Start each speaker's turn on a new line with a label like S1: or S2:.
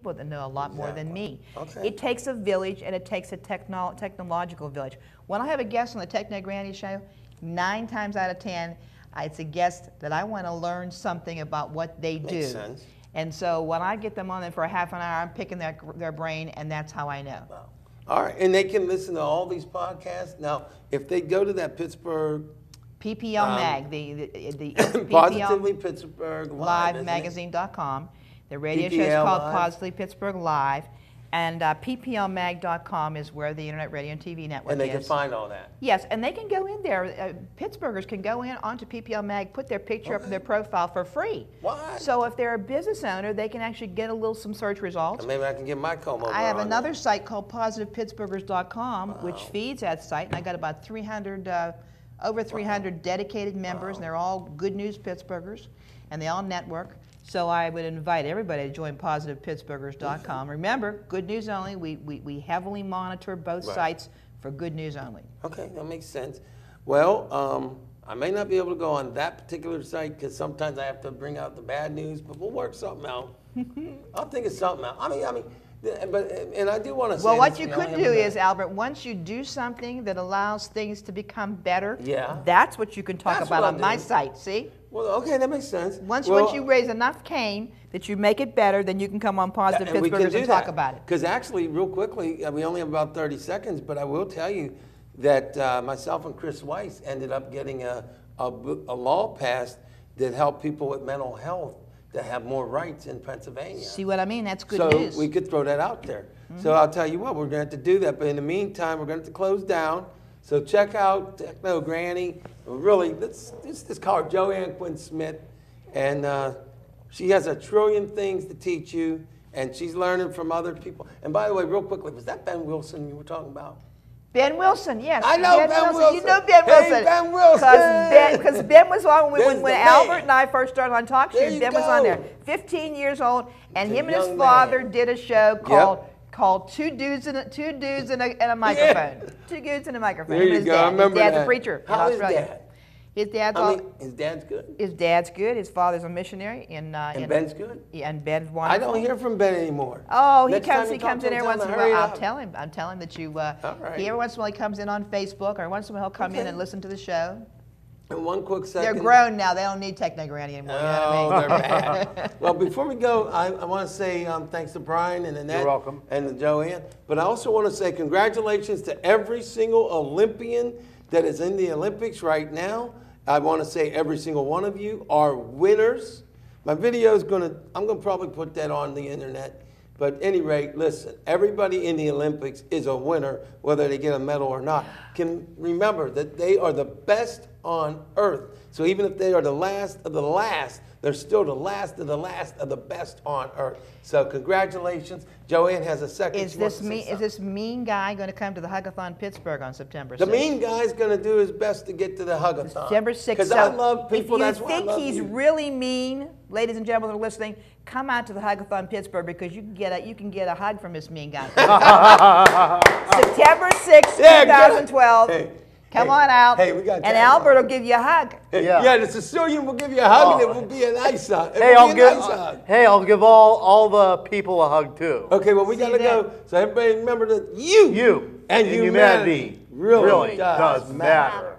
S1: people that know a lot more than me.
S2: Okay.
S1: It takes a village, and it takes a technological village. When I have a guest on the Techno Granny show, 9 times out of 10, it's a guest that I want to learn something about what they do.
S2: Makes sense.
S1: And so when I get them on there for a half an hour, I'm picking their brain, and that's how I know.
S2: Wow. All right, and they can listen to all these podcasts. Now, if they go to that Pittsburgh
S1: PPL Mag, the
S2: Positively Pittsburgh Live
S1: magazine.com. The radio show
S2: PPL
S1: is called
S2: Live.
S1: Positively Pittsburgh Live. And pplmag.com is where the Internet Radio and TV Network is.
S2: And they can find all that.
S1: Yes, and they can go in there. Pittsburghers can go in onto PPL Mag, put their picture up in their profile for free.
S2: What?
S1: So if they're a business owner, they can actually get some search results.
S2: And maybe I can get my comb over
S1: I have
S2: on
S1: another
S2: that.
S1: site called positivepittsburghers.com, which feeds that site, and I got about over 300 dedicated members, and they're all Good News Pittsburghers, and they all network. So I would invite everybody to join positivepittsburghers.com. Remember, good news only. We heavily monitor both sites for good news only.
S2: Okay, that makes sense. Well, I may not be able to go on that particular site because sometimes I have to bring out the bad news, but we'll work something out. I'll think of something out. I mean, and I do want to say.
S1: Well, what you could do is, Albert, once you do something that allows things to become better, that's what you can talk about on my site. See?
S2: Well, okay, that makes sense.
S1: Once you raise enough cane that you make it better, then you can come on Positive Pittsburghers and talk about it.
S2: Because actually, real quickly, we only have about 30 seconds, but I will tell you that myself and Chris Weiss ended up getting a law passed that helped people with mental health to have more rights in Pennsylvania.
S1: See what I mean? That's good news.
S2: So we could throw that out there. So I'll tell you what, we're going to have to do that. But in the meantime, we're going to have to close down. So check out Techno Granny. Really, this is called Joanne Quinn Smith. And she has a trillion things to teach you. And she's learning from other people. And by the way, real quickly, was that Ben Wilson you were talking about?
S1: Ben Wilson, yes.
S2: I know Ben Wilson.
S1: You know Ben Wilson.
S2: Hey, Ben Wilson.
S1: Because Ben was on when Albert and I first started on Talk Show. Ben was on there, 15 years old, and him and his father did a show called Two Dudes and a Microphone. Two Dudes and a Microphone.
S2: There you go. I remember
S1: his dad's
S2: that.
S1: a preacher in
S2: How is
S1: Australia.
S2: Dad?
S1: His dad's
S2: his dad's good.
S1: His dad's good. His father's a missionary and
S2: Ben's good.
S1: Yeah, and Ben's wonderful.
S2: I don't hear from Ben anymore.
S1: Oh, he
S2: Next
S1: comes
S2: time
S1: in every once in a while. I'll tell him that you. He every once in a while he comes in on Facebook, or once in a while he'll come in and listen to the show.
S2: And one quick second.
S1: They're grown now. They don't need Techno Granny anymore.
S2: Oh, they're bad. Well, before we go, I want to say thanks to Brian and Annette.
S3: You're welcome.
S2: And to Joanne. But I also want to say congratulations to every single Olympian that is in the Olympics right now. I want to say every single one of you are winners. My video is I'm going to probably put that on the internet. But at any rate, listen, everybody in the Olympics is a winner, whether they get a medal or not. Can remember that they are the best on earth. So even if they are the last of the last, they're still the last of the last of the best on earth. So congratulations. Joanne has a second.
S1: Is this mean guy going to come to the Hug-a-thon Pittsburgh on September 6th?
S2: The mean guy's going to do his best to get to the Hug-a-thon.
S1: September 6th.
S2: Because I love people.
S1: If you think he's really mean, ladies and gentlemen that are listening, come out to the Hug-a-thon Pittsburgh because you can get a hug from this mean guy. September 6th, 2012. Come on out.
S2: Hey, we got
S1: and Albert will give you a hug.
S2: Yeah, the Sicilian will give you a hug, and it will be a nice hug.
S3: I'll give all the people a hug too.
S2: Okay, well we gotta go. So everybody remember that you and humanity really does matter.